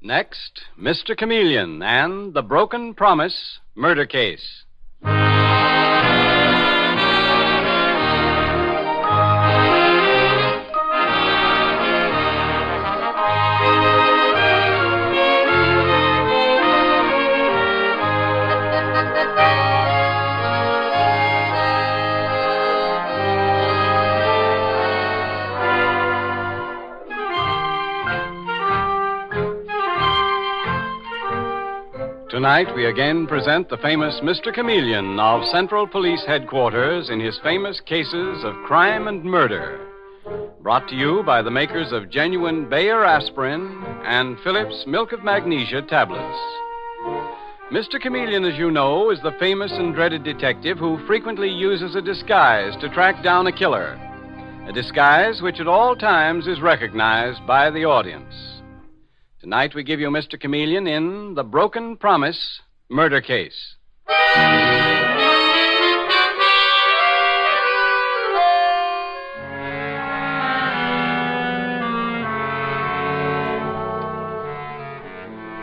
Next, Mr. Chameleon and the Broken Promise Murder Case. Tonight, we again present the famous Mr. Chameleon of Central Police Headquarters in his famous cases of crime and murder. Brought to you by the makers of genuine Bayer aspirin and Phillips Milk of Magnesia tablets. Mr. Chameleon, as you know, is the famous and dreaded detective who frequently uses a disguise to track down a killer. A disguise which at all times is recognized by the audience. Tonight we give you Mr. Chameleon in The Broken Promise Murder Case.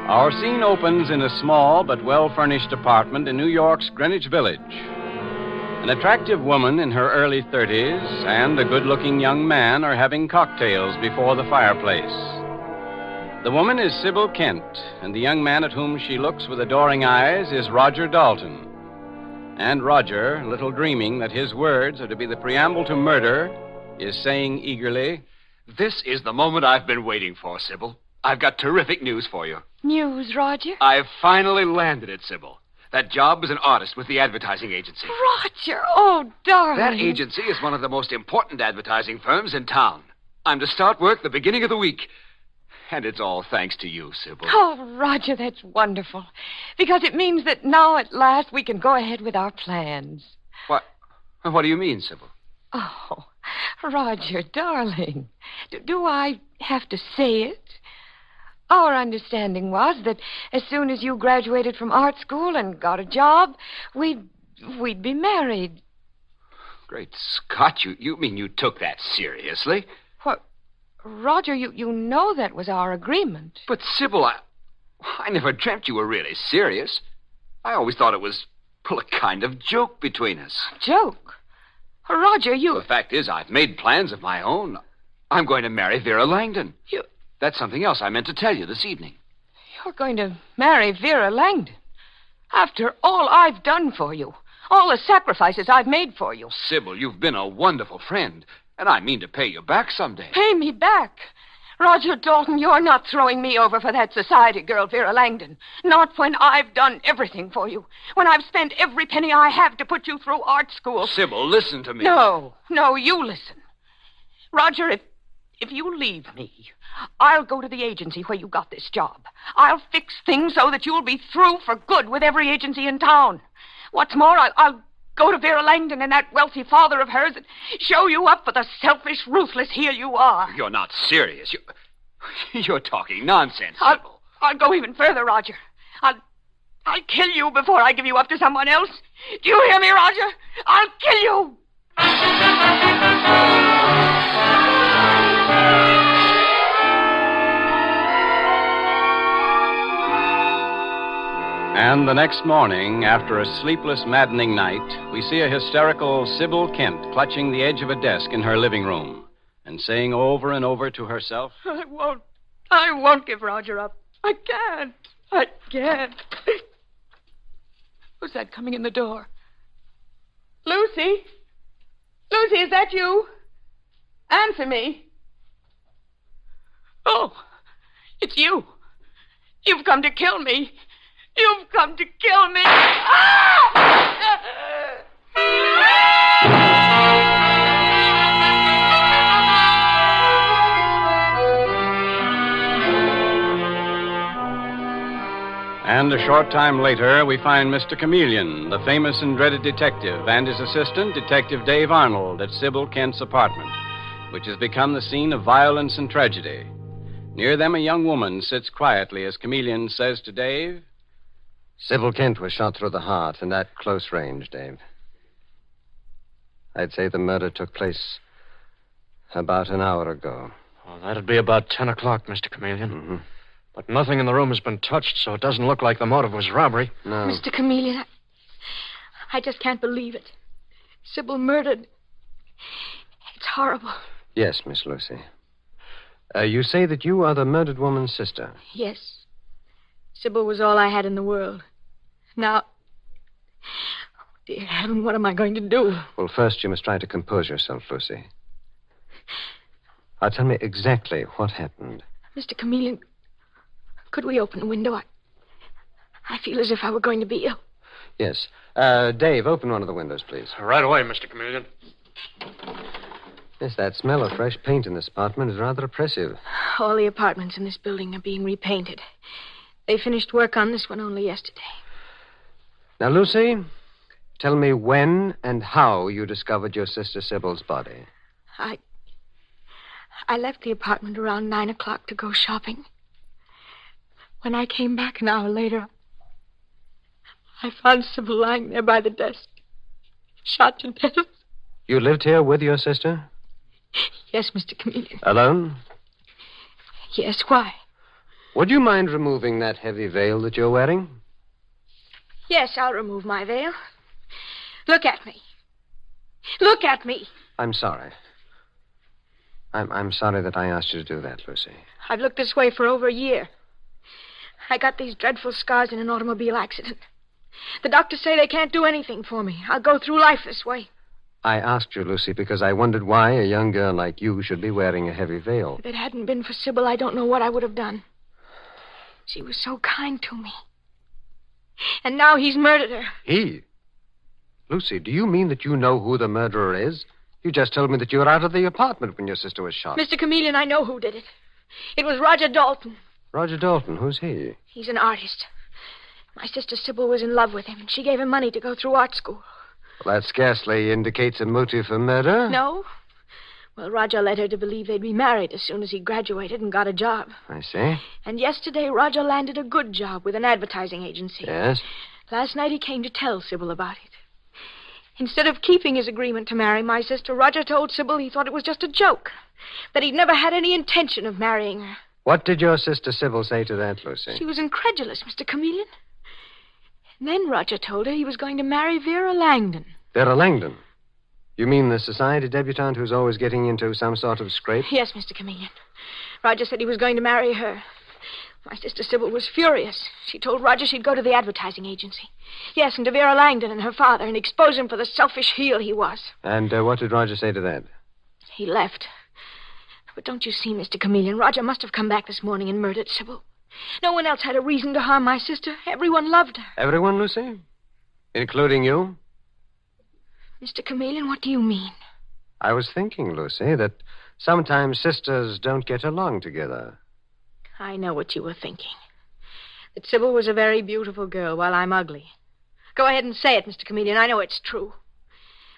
Our scene opens in a small but well-furnished apartment in New York's Greenwich Village. An attractive woman in her early 30s and a good-looking young man are having cocktails before the fireplace. The woman is Sybil Kent, and the young man at whom she looks with adoring eyes is Roger Dalton. And Roger, little dreaming that his words are to be the preamble to murder, is saying eagerly, "This is the moment I've been waiting for, Sybil. I've got terrific news for you." News, Roger? I've finally landed it, Sybil. That job as an artist with the advertising agency. Roger, oh, darling. That agency is one of the most important advertising firms in town. I'm to start work the beginning of the week. And it's all thanks to you, Sybil. Oh, Roger, that's wonderful. Because it means that now at last we can go ahead with our plans. What do you mean, Sybil? Oh, Roger, darling, do I have to say it? Our understanding was that as soon as you graduated from art school and got a job, we'd be married. Great Scott, you mean you took that seriously? What? Roger, you know that was our agreement. But, Sybil, I never dreamt you were really serious. I always thought it was, a kind of joke between us. Joke? Roger, The fact is, I've made plans of my own. I'm going to marry Vera Langdon. That's something else I meant to tell you this evening. You're going to marry Vera Langdon? After all I've done for you, all the sacrifices I've made for you. Sybil, you've been a wonderful friend, and I mean to pay you back someday. Pay me back? Roger Dalton, you're not throwing me over for that society girl, Vera Langdon. Not when I've done everything for you. When I've spent every penny I have to put you through art school. Sybil, listen to me. No, you listen. Roger, if you leave me, I'll go to the agency where you got this job. I'll fix things so that you'll be through for good with every agency in town. What's more, I'll go to Vera Langdon and that wealthy father of hers and show you up for the selfish, ruthless heel you are. You're not serious. You're talking nonsense, Sybil. I'll go even further, Roger. I'll kill you before I give you up to someone else. Do you hear me, Roger? I'll kill you. And the next morning, after a sleepless, maddening night, we see a hysterical Sybil Kent clutching the edge of a desk in her living room and saying over and over to herself, I won't give Roger up. I can't. Who's that coming in the door? Lucy? Lucy, is that you? Answer me. Oh, it's you. You've come to kill me. You've come to kill me. And a short time later, we find Mr. Chameleon, the famous and dreaded detective, and his assistant, Detective Dave Arnold, at Sybil Kent's apartment, which has become the scene of violence and tragedy. Near them, a young woman sits quietly as Chameleon says to Dave, Sybil Kent was shot through the heart in that close range, Dave. I'd say the murder took place about an hour ago. Oh, that'd be about 10 o'clock, Mr. Chameleon. Mm-hmm. But nothing in the room has been touched, so it doesn't look like the motive was robbery. No. Mr. Chameleon, I just can't believe it. Sybil murdered. It's horrible. Yes, Miss Lucy. You say that you are the murdered woman's sister. Yes. Sybil was all I had in the world. Now, dear heaven, what am I going to do? Well, first you must try to compose yourself, Lucy. Now, tell me exactly what happened. Mr. Chameleon, could we open the window? I feel as if I were going to be ill. Yes. Dave, open one of the windows, please. Right away, Mr. Chameleon. Yes, that smell of fresh paint in this apartment is rather oppressive. All the apartments in this building are being repainted. They finished work on this one only yesterday. Now, Lucy, tell me when and how you discovered your sister Sybil's body. I left the apartment around 9 o'clock to go shopping. When I came back an hour later, I found Sybil lying there by the desk, shot to death. You lived here with your sister? Yes, Mr. Chameleon. Alone? Yes, why? Would you mind removing that heavy veil that you're wearing? Yes, I'll remove my veil. Look at me. Look at me. I'm sorry. I'm sorry that I asked you to do that, Lucy. I've looked this way for over a year. I got these dreadful scars in an automobile accident. The doctors say they can't do anything for me. I'll go through life this way. I asked you, Lucy, because I wondered why a young girl like you should be wearing a heavy veil. If it hadn't been for Sybil, I don't know what I would have done. She was so kind to me. And now he's murdered her. He? Lucy, do you mean that you know who the murderer is? You just told me that you were out of the apartment when your sister was shot. Mr. Chameleon, I know who did it. It was Roger Dalton. Roger Dalton, who's he? He's an artist. My sister Sybil was in love with him, and she gave him money to go through art school. Well, that scarcely indicates a motive for murder. No? Well, Roger led her to believe they'd be married as soon as he graduated and got a job. I see. And yesterday, Roger landed a good job with an advertising agency. Yes? Last night, he came to tell Sybil about it. Instead of keeping his agreement to marry my sister, Roger told Sybil he thought it was just a joke, that he'd never had any intention of marrying her. What did your sister Sybil say to that, Lucy? She was incredulous, Mr. Chameleon. And then Roger told her he was going to marry Vera Langdon. Vera Langdon? You mean the society debutante who's always getting into some sort of scrape? Yes, Mr. Chameleon. Roger said he was going to marry her. My sister Sybil was furious. She told Roger she'd go to the advertising agency. Yes, and to Vera Langdon and her father, and expose him for the selfish heel he was. And what did Roger say to that? He left. But don't you see, Mr. Chameleon, Roger must have come back this morning and murdered Sybil. No one else had a reason to harm my sister. Everyone loved her. Everyone, Lucy? Including you? Mr. Chameleon, what do you mean? I was thinking, Lucy, that sometimes sisters don't get along together. I know what you were thinking. That Sybil was a very beautiful girl while I'm ugly. Go ahead and say it, Mr. Chameleon. I know it's true.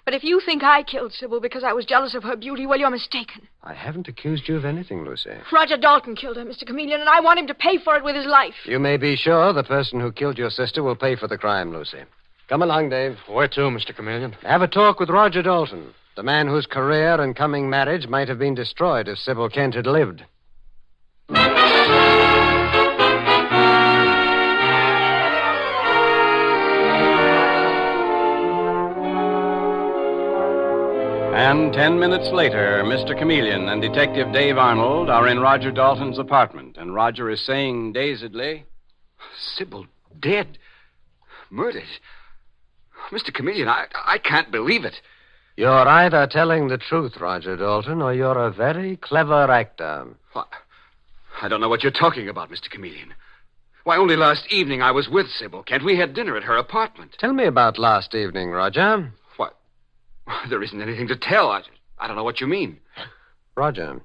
But if you think I killed Sybil because I was jealous of her beauty, well, you're mistaken. I haven't accused you of anything, Lucy. Roger Dalton killed her, Mr. Chameleon, and I want him to pay for it with his life. You may be sure the person who killed your sister will pay for the crime, Lucy. Come along, Dave. Where to, Mr. Chameleon? Have a talk with Roger Dalton, the man whose career and coming marriage might have been destroyed if Sybil Kent had lived. And 10 minutes later, Mr. Chameleon and Detective Dave Arnold are in Roger Dalton's apartment, and Roger is saying dazedly, Sybil dead. Murdered. Mr. Chameleon, I can't believe it. You're either telling the truth, Roger Dalton, or you're a very clever actor. What? I don't know what you're talking about, Mr. Chameleon. Why, only last evening I was with Sybil Kent. We had dinner at her apartment. Tell me about last evening, Roger. What? There isn't anything to tell. I don't know what you mean. Roger,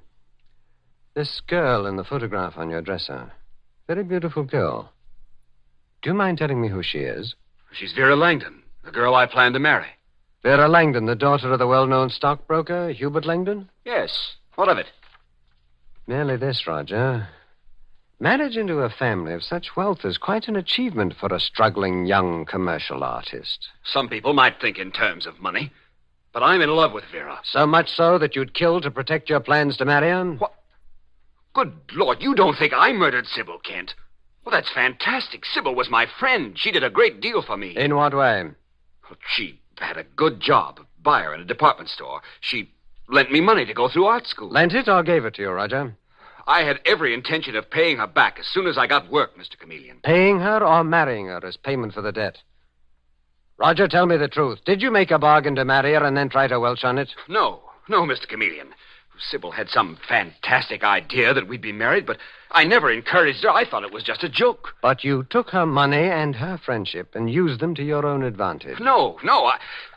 this girl in the photograph on your dresser, very beautiful girl. Do you mind telling me who she is? She's Vera Langdon, the girl I plan to marry. Vera Langdon, the daughter of the well-known stockbroker, Hubert Langdon? Yes. What of it? Merely this, Roger. Marriage into a family of such wealth is quite an achievement for a struggling young commercial artist. Some people might think in terms of money, but I'm in love with Vera. So much so that you'd kill to protect your plans to marry her? What? Good Lord, you don't think I murdered Sybil, Kent? Well, that's fantastic. Sybil was my friend. She did a great deal for me. In what way? Well, she had a good job, a buyer in a department store. She lent me money to go through art school. Lent it or gave it to you, Roger? I had every intention of paying her back as soon as I got work, Mr. Chameleon. Paying her or marrying her as payment for the debt? Roger, tell me the truth. Did you make a bargain to marry her and then try to welch on it? No, Mr. Chameleon. Sybil had some fantastic idea that we'd be married, but I never encouraged her. I thought it was just a joke. But you took her money and her friendship and used them to your own advantage. No.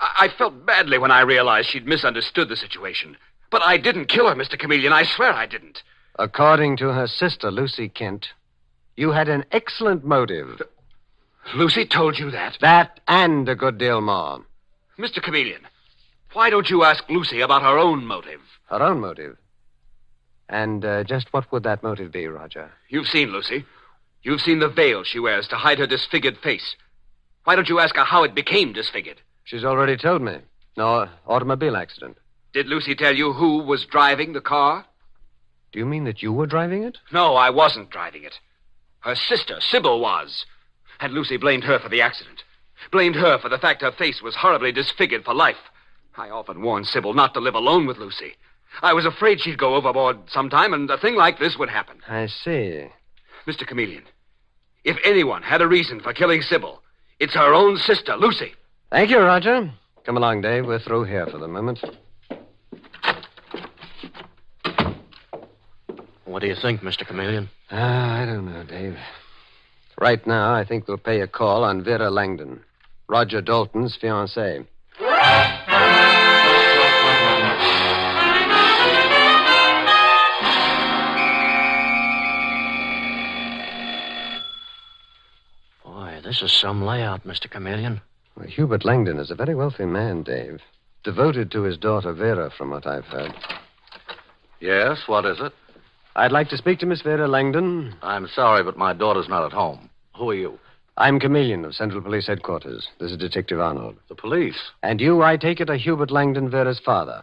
I felt badly when I realized she'd misunderstood the situation. But I didn't kill her, Mr. Chameleon. I swear I didn't. According to her sister, Lucy Kent, you had an excellent motive. Lucy told you that? That and a good deal more. Mr. Chameleon, why don't you ask Lucy about her own motive? Her own motive? And just what would that motive be, Roger? You've seen Lucy. You've seen the veil she wears to hide her disfigured face. Why don't you ask her how it became disfigured? She's already told me. No automobile accident. Did Lucy tell you who was driving the car? Do you mean that you were driving it? No, I wasn't driving it. Her sister, Sybil, was. And Lucy blamed her for the accident. Blamed her for the fact her face was horribly disfigured for life. I often warned Sybil not to live alone with Lucy. I was afraid she'd go overboard sometime, and a thing like this would happen. I see. Mr. Chameleon, if anyone had a reason for killing Sybil, it's her own sister, Lucy. Thank you, Roger. Come along, Dave. We're through here for the moment. What do you think, Mr. Chameleon? I don't know, Dave. Right now, I think we'll pay a call on Vera Langdon, Roger Dalton's fiancée. Boy, this is some layout, Mr. Chameleon. Well, Hubert Langdon is a very wealthy man, Dave. Devoted to his daughter Vera, from what I've heard. Yes, what is it? I'd like to speak to Miss Vera Langdon. I'm sorry, but my daughter's not at home. Who are you? I'm Chameleon of Central Police Headquarters. This is Detective Arnold. The police. And you, I take it, are Hubert Langdon, Vera's father.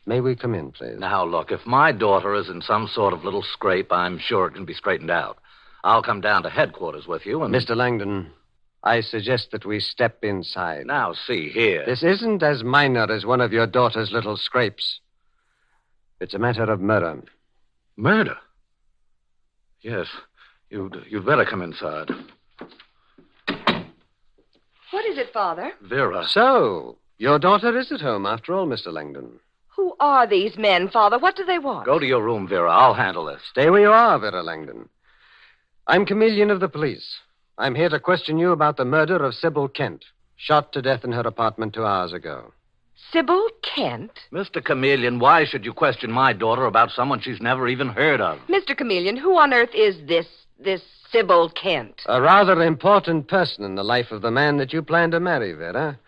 May we come in, please? Now, look, if my daughter is in some sort of little scrape, I'm sure it can be straightened out. I'll come down to headquarters with you and... Mr. Langdon, I suggest that we step inside. Now, see here. This isn't as minor as one of your daughter's little scrapes. It's a matter of murder. Murder? Yes. You'd better come inside. What is it, Father? Vera. So, your daughter is at home after all, Mr. Langdon. Who are these men, Father? What do they want? Go to your room, Vera. I'll handle this. Stay where you are, Vera Langdon. I'm Chameleon of the police. I'm here to question you about the murder of Sybil Kent, shot to death in her apartment 2 hours ago. Sybil Kent? Mr. Chameleon, why should you question my daughter about someone she's never even heard of? Mr. Chameleon, who on earth is this Sybil Kent? A rather important person in the life of the man that you plan to marry, Vera.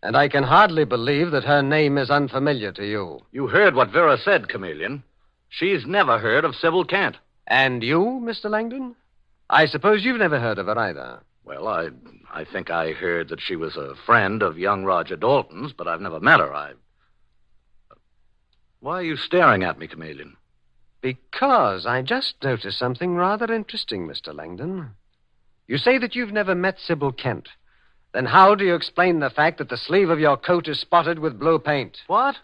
And I can hardly believe that her name is unfamiliar to you. You heard what Vera said, Chameleon. She's never heard of Sybil Kent. And you, Mr. Langdon? I suppose you've never heard of her either. Well, I think I heard that she was a friend of young Roger Dalton's, but I've never met her. Why are you staring at me, Chameleon? Because I just noticed something rather interesting, Mr. Langdon. You say that you've never met Sybil Kent. Then how do you explain the fact that the sleeve of your coat is spotted with blue paint? What?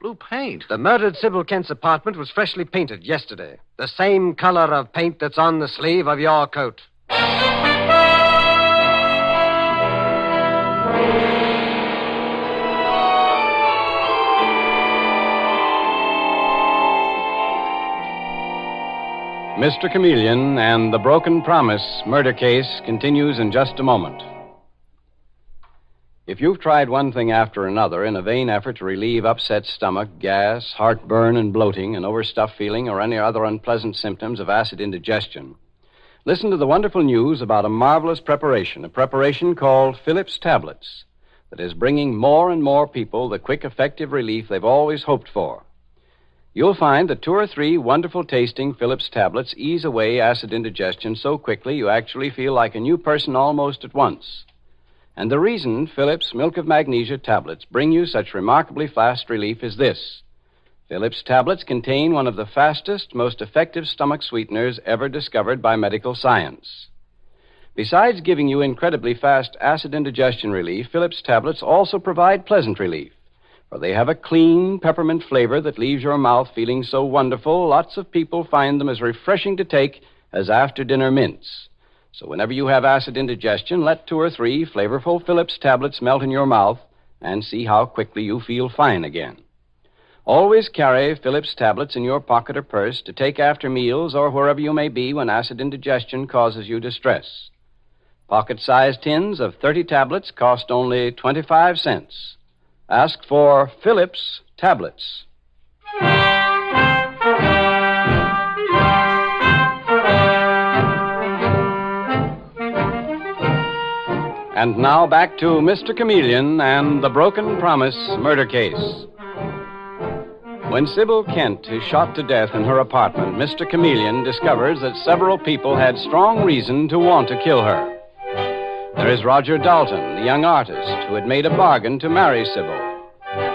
Blue paint? The murdered Sybil Kent's apartment was freshly painted yesterday. The same color of paint that's on the sleeve of your coat. Mr. Chameleon and the Broken Promise murder case continues in just a moment. If you've tried one thing after another in a vain effort to relieve upset stomach, gas, heartburn, and bloating, and overstuffed feeling, or any other unpleasant symptoms of acid indigestion, listen to the wonderful news about a marvelous preparation, a preparation called Phillips Tablets, that is bringing more and more people the quick, effective relief they've always hoped for. You'll find that 2 or 3 wonderful-tasting Phillips tablets ease away acid indigestion so quickly you actually feel like a new person almost at once. And the reason Phillips Milk of Magnesia tablets bring you such remarkably fast relief is this. Phillips tablets contain one of the fastest, most effective stomach sweeteners ever discovered by medical science. Besides giving you incredibly fast acid indigestion relief, Phillips tablets also provide pleasant relief, for they have a clean peppermint flavor that leaves your mouth feeling so wonderful, lots of people find them as refreshing to take as after-dinner mints. So whenever you have acid indigestion, let 2 or 3 flavorful Phillips tablets melt in your mouth and see how quickly you feel fine again. Always carry Phillips tablets in your pocket or purse to take after meals or wherever you may be when acid indigestion causes you distress. Pocket-sized tins of 30 tablets cost only 25 cents. Ask for Phillips tablets. And now back to Mr. Chameleon and the Broken Promise murder case. When Sybil Kent is shot to death in her apartment, Mr. Chameleon discovers that several people had strong reason to want to kill her. There is Roger Dalton, the young artist, who had made a bargain to marry Sybil.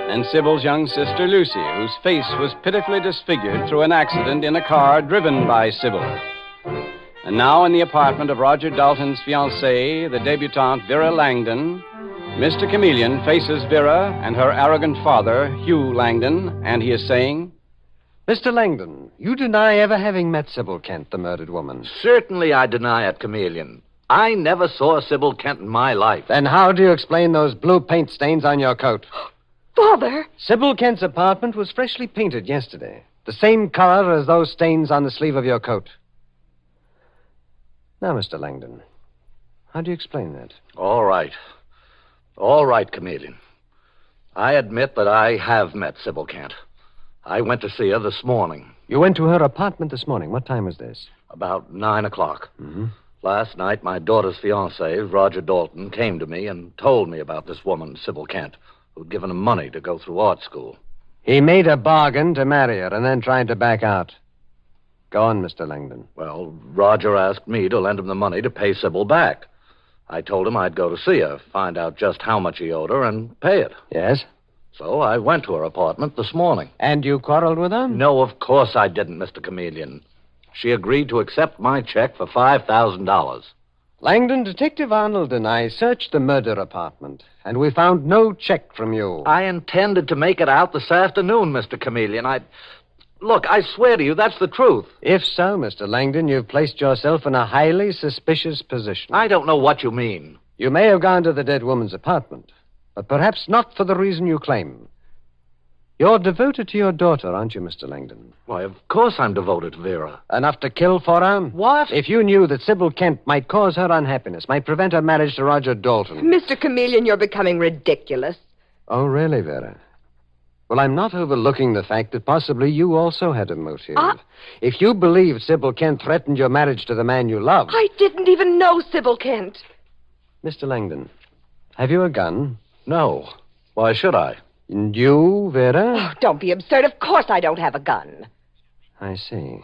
And Sybil's young sister, Lucy, whose face was pitifully disfigured through an accident in a car driven by Sybil. And now in the apartment of Roger Dalton's fiancée, the debutante Vera Langdon, Mr. Chameleon faces Vera and her arrogant father, Hugh Langdon, and he is saying, Mr. Langdon, you deny ever having met Sybil Kent, the murdered woman. Certainly I deny it, Chameleon. I never saw Sybil Kent in my life. Then how do you explain those blue paint stains on your coat? Father! Sybil Kent's apartment was freshly painted yesterday. The same color as those stains on the sleeve of your coat. Now, Mr. Langdon, how do you explain that? All right. All right, Chameleon. I admit that I have met Sybil Kent. I went to see her this morning. You went to her apartment this morning. What time was this? About 9 o'clock. Mm-hmm. Last night, my daughter's fiancé, Roger Dalton, came to me and told me about this woman, Sybil Kent, who'd given him money to go through art school. He made a bargain to marry her and then tried to back out. Go on, Mr. Langdon. Well, Roger asked me to lend him the money to pay Sybil back. I told him I'd go to see her, find out just how much he owed her, and pay it. Yes? So I went to her apartment this morning. And you quarreled with her? No, of course I didn't, Mr. Chameleon. She agreed to accept my check for $5,000. Langdon, Detective Arnold and I searched the murder apartment, and we found no check from you. I intended to make it out this afternoon, Mr. Chameleon. Look, I swear to you, that's the truth. If so, Mr. Langdon, you've placed yourself in a highly suspicious position. I don't know what you mean. You may have gone to the dead woman's apartment, but perhaps not for the reason you claim. You're devoted to your daughter, aren't you, Mr. Langdon? Why, of course I'm devoted to Vera. Enough to kill for her? What? If you knew that Sybil Kent might cause her unhappiness, might prevent her marriage to Roger Dalton. Mr. Chameleon, you're becoming ridiculous. Oh, really, Vera? Well, I'm not overlooking the fact that possibly you also had a motive. If you believed Sybil Kent threatened your marriage to the man you love... I didn't even know Sybil Kent. Mr. Langdon, have you a gun? No. Why should I? And you, Vera? Oh, don't be absurd. Of course I don't have a gun. I see.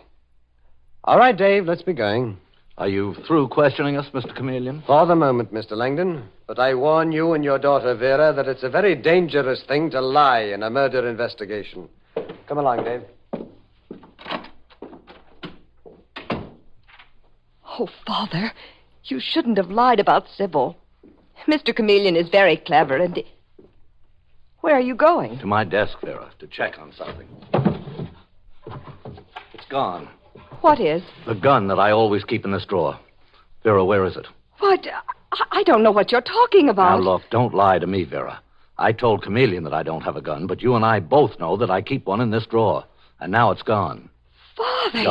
All right, Dave, let's be going. Are you through questioning us, Mr. Chameleon? For the moment, Mr. Langdon. But I warn you and your daughter, Vera, that it's a very dangerous thing to lie in a murder investigation. Come along, Dave. Oh, Father, you shouldn't have lied about Sybil. Mr. Chameleon is very clever, and... Where are you going? To my desk, Vera, to check on something. It's gone. What is? The gun that I always keep in this drawer. Vera, where is it? What? I don't know what you're talking about. Now, look, don't lie to me, Vera. I told Chameleon that I don't have a gun, but you and I both know that I keep one in this drawer. And now it's gone. Father...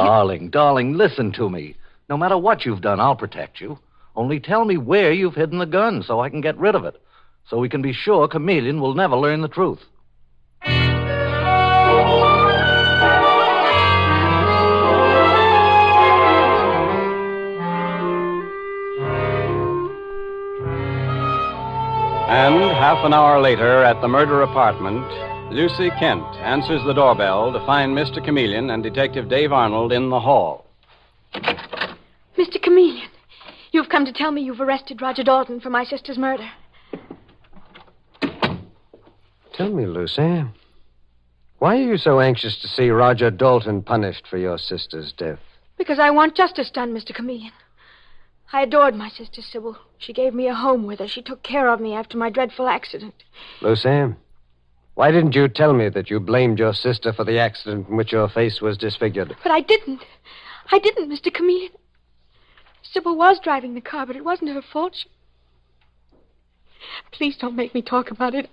Darling, listen to me. No matter what you've done, I'll protect you. Only tell me where you've hidden the gun so I can get rid of it. So we can be sure Chameleon will never learn the truth. And half an hour later, at the murder apartment, Lucy Kent answers the doorbell to find Mr. Chameleon and Detective Dave Arnold in the hall. Mr. Chameleon, you've come to tell me you've arrested Roger Dalton for my sister's murder. Tell me, Lucy, Why are you so anxious to see Roger Dalton punished for your sister's death? Because I want justice done, Mr. Chameleon. I adored my sister, Sybil. She gave me a home with her. She took care of me after my dreadful accident. Lucy, why didn't you tell me that you blamed your sister for the accident in which your face was disfigured? But I didn't. I didn't, Mr. Chameleon. Sybil was driving the car, but it wasn't her fault. Please don't make me talk about it.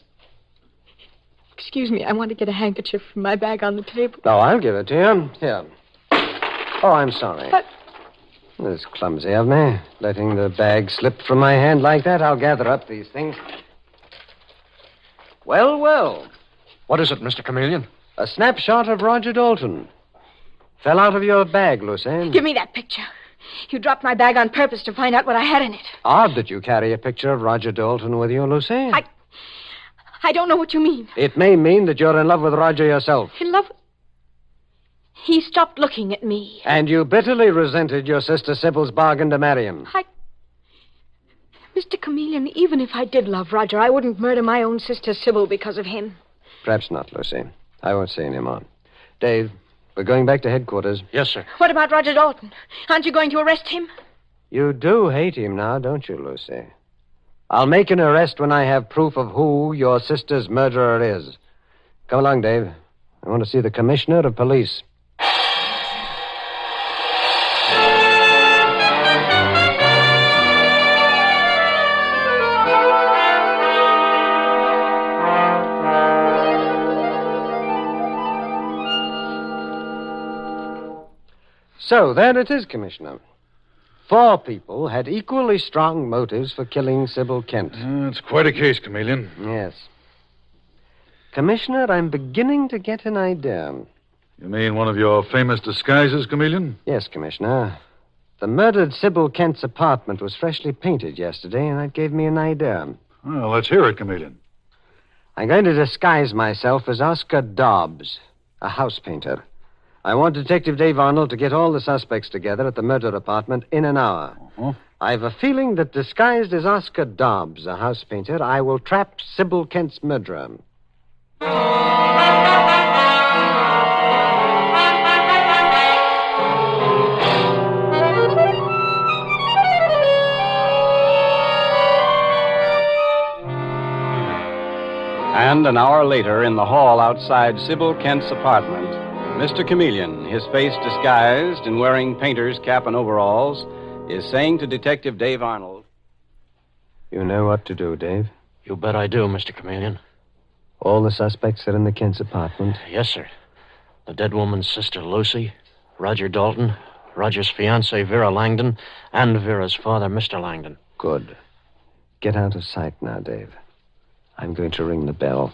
Excuse me, I want to get a handkerchief from my bag on the table. No, I'll give it to you. Here. Oh, I'm sorry. But... It's clumsy of me, letting the bag slip from my hand like that. I'll gather up these things. Well, well. What is it, Mr. Chameleon? A snapshot of Roger Dalton. Fell out of your bag, Lucy. Give me that picture. You dropped my bag on purpose to find out what I had in it. Odd that you carry a picture of Roger Dalton with you, Lucy. I don't know what you mean. It may mean that you're in love with Roger yourself. In love? He stopped looking at me. And you bitterly resented your sister Sybil's bargain to marry him. Mr. Chameleon, even if I did love Roger, I wouldn't murder my own sister Sybil because of him. Perhaps not, Lucy. I won't say any more. Dave, we're going back to headquarters. Yes, sir. What about Roger Dalton? Aren't you going to arrest him? You do hate him now, don't you, Lucy? I'll make an arrest when I have proof of who your sister's murderer is. Come along, Dave. I want to see the commissioner of police. So, there it is, Commissioner. 4 people had equally strong motives for killing Sybil Kent. It's quite a case, Chameleon. Yes. Commissioner, I'm beginning to get an idea. You mean one of your famous disguises, Chameleon? Yes, Commissioner. The murdered Sybil Kent's apartment was freshly painted yesterday, and that gave me an idea. Well, let's hear it, Chameleon. I'm going to disguise myself as Oscar Dobbs, a house painter. I want Detective Dave Arnold to get all the suspects together at the murder apartment in an hour. Uh-huh. I've a feeling that disguised as Oscar Dobbs, a house painter, I will trap Sybil Kent's murderer. And an hour later, in the hall outside Sybil Kent's apartment, Mr. Chameleon, his face disguised and wearing painter's cap and overalls, is saying to Detective Dave Arnold, You know what to do, Dave. You bet I do, Mr. Chameleon. All the suspects are in the Kent's apartment. Yes, sir. The dead woman's sister, Lucy, Roger Dalton, Roger's fiancée, Vera Langdon, and Vera's father, Mr. Langdon. Good. Get out of sight now, Dave. I'm going to ring the bell.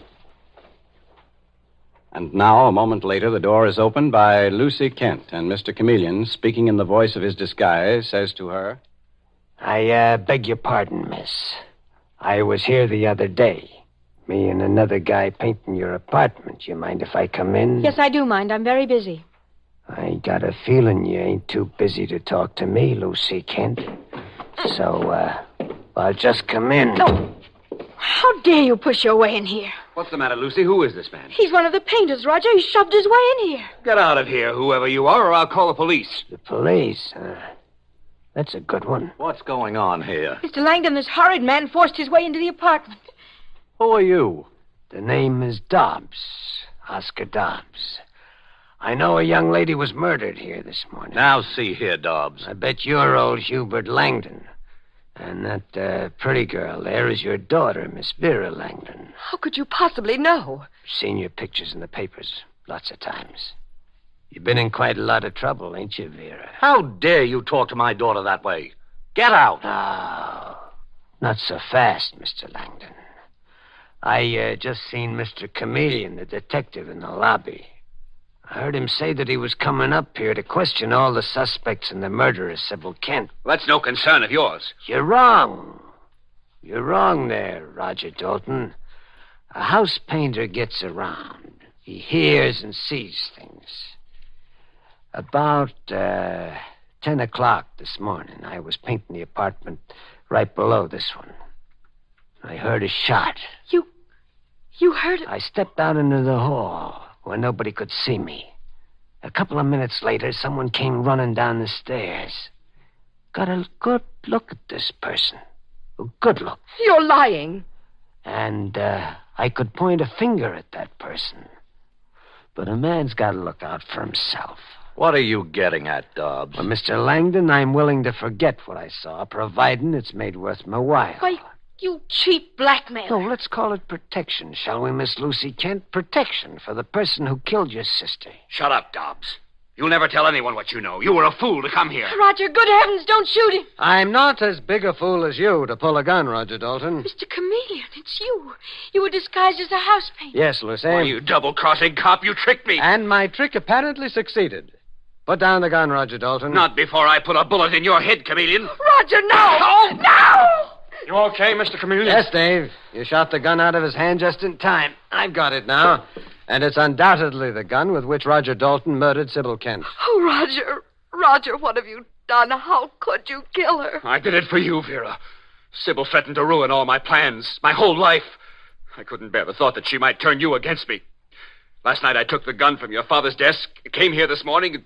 And now, a moment later, the door is opened by Lucy Kent, and Mr. Chameleon, speaking in the voice of his disguise, says to her, I beg your pardon, miss. I was here the other day. Me and another guy painting your apartment. You mind if I come in? Yes, I do mind. I'm very busy. I got a feeling you ain't too busy to talk to me, Lucy Kent. So, I'll just come in. No. How dare you push your way in here? What's the matter, Lucy? Who is this man? He's one of the painters, Roger. He shoved his way in here. Get out of here, whoever you are, or I'll call the police. The police? That's a good one. What's going on here? Mr. Langdon, this horrid man forced his way into the apartment. Who are you? The name is Dobbs. Oscar Dobbs. I know a young lady was murdered here this morning. Now, see here, Dobbs. I bet you're old Hubert Langdon. And that pretty girl there is your daughter, Miss Vera Langdon. How could you possibly know? Seen your pictures in the papers lots of times. You've been in quite a lot of trouble, ain't you, Vera? How dare you talk to my daughter that way? Get out. No, not so fast, Mr. Langdon. I just seen Mr. Chameleon, the detective, in the lobby. I heard him say that he was coming up here to question all the suspects in the murder of Sybil Kent. That's no concern of yours. You're wrong. You're wrong there, Roger Dalton. A house painter gets around. He hears and sees things. About 10 o'clock this morning, I was painting the apartment right below this one. I heard a shot. You heard it? I stepped out into the hall. where nobody could see me. A couple of minutes later, someone came running down the stairs. Got a good look at this person. A good look. You're lying. And I could point a finger at that person. But a man's got to look out for himself. What are you getting at, Dobbs? Well, Mr. Langdon, I'm willing to forget what I saw, providing it's made worth my while. Why, you cheap blackmailer. No, let's call it protection, shall we, Miss Lucy Kent? Protection for the person who killed your sister. Shut up, Dobbs. You'll never tell anyone what you know. You were a fool to come here. Roger, good heavens, don't shoot him. I'm not as big a fool as you to pull a gun, Roger Dalton. Mr. Chameleon, it's you. You were disguised as a house painter. Yes, Lucy. Why, you double-crossing cop, you tricked me. And my trick apparently succeeded. Put down the gun, Roger Dalton. Not before I put a bullet in your head, Chameleon. Roger, no! Oh! No! You okay, Mr. Chameleon? Yes, Dave. You shot the gun out of his hand just in time. I've got it now. And it's undoubtedly the gun with which Roger Dalton murdered Sybil Kent. Oh, Roger. Roger, what have you done? How could you kill her? I did it for you, Vera. Sybil threatened to ruin all my plans, my whole life. I couldn't bear the thought that she might turn you against me. Last night I took the gun from your father's desk, came here this morning,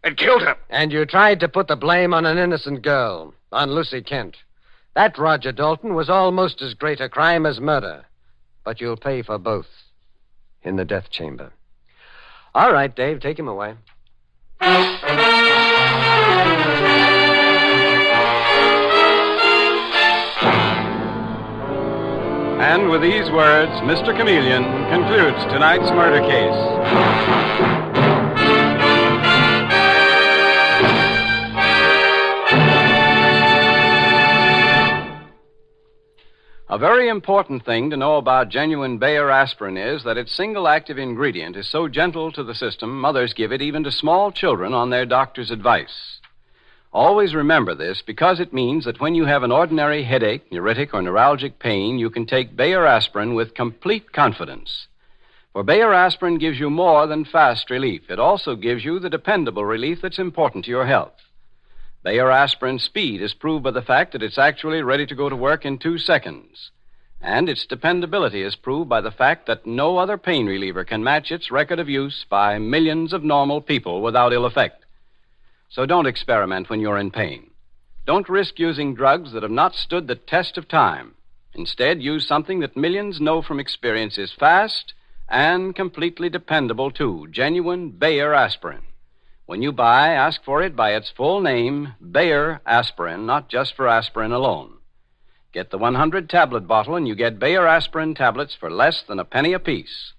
and killed her. And you tried to put the blame on an innocent girl, on Lucy Kent. That, Roger Dalton, was almost as great a crime as murder. But you'll pay for both in the death chamber. All right, Dave, take him away. And with these words, Mr. Chameleon concludes tonight's murder case. A very important thing to know about genuine Bayer aspirin is that its single active ingredient is so gentle to the system, mothers give it even to small children on their doctor's advice. Always remember this because it means that when you have an ordinary headache, neuritic, or neuralgic pain, you can take Bayer aspirin with complete confidence. For Bayer aspirin gives you more than fast relief. It also gives you the dependable relief that's important to your health. Bayer aspirin's speed is proved by the fact that it's actually ready to go to work in 2 seconds. And its dependability is proved by the fact that no other pain reliever can match its record of use by millions of normal people without ill effect. So don't experiment when you're in pain. Don't risk using drugs that have not stood the test of time. Instead, use something that millions know from experience is fast and completely dependable, too. Genuine Bayer aspirin. When you buy, ask for it by its full name, Bayer aspirin, not just for aspirin alone. Get the 100-tablet bottle and you get Bayer aspirin tablets for less than a penny apiece.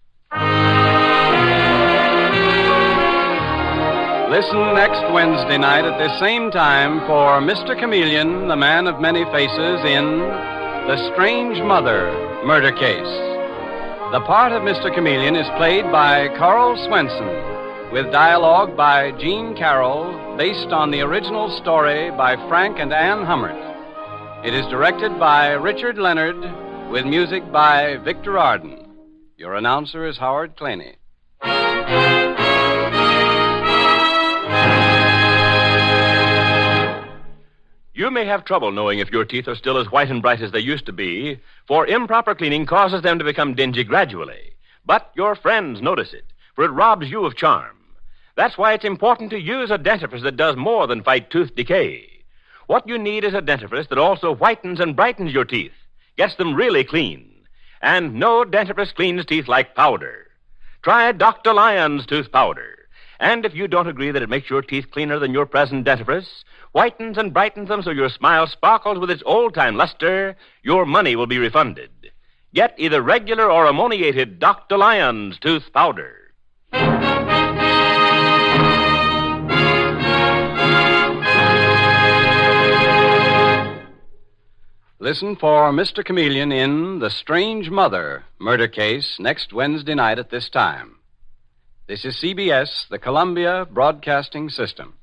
Listen next Wednesday night at this same time for Mr. Chameleon, the man of many faces, in The Strange Mother Murder Case. The part of Mr. Chameleon is played by Carl Swenson, with dialogue by Jean Carroll, based on the original story by Frank and Ann Hummert. It is directed by Richard Leonard, with music by Victor Arden. Your announcer is Howard Claney. You may have trouble knowing if your teeth are still as white and bright as they used to be, for improper cleaning causes them to become dingy gradually. But your friends notice it, for it robs you of charm. That's why it's important to use a dentifrice that does more than fight tooth decay. What you need is a dentifrice that also whitens and brightens your teeth, gets them really clean. And no dentifrice cleans teeth like powder. Try Dr. Lyon's tooth powder. And if you don't agree that it makes your teeth cleaner than your present dentifrice, whitens and brightens them so your smile sparkles with its old-time luster, your money will be refunded. Get either regular or ammoniated Dr. Lyon's tooth powder. Listen for Mr. Chameleon in The Strange Mother Murder Case next Wednesday night at this time. This is CBS, the Columbia Broadcasting System.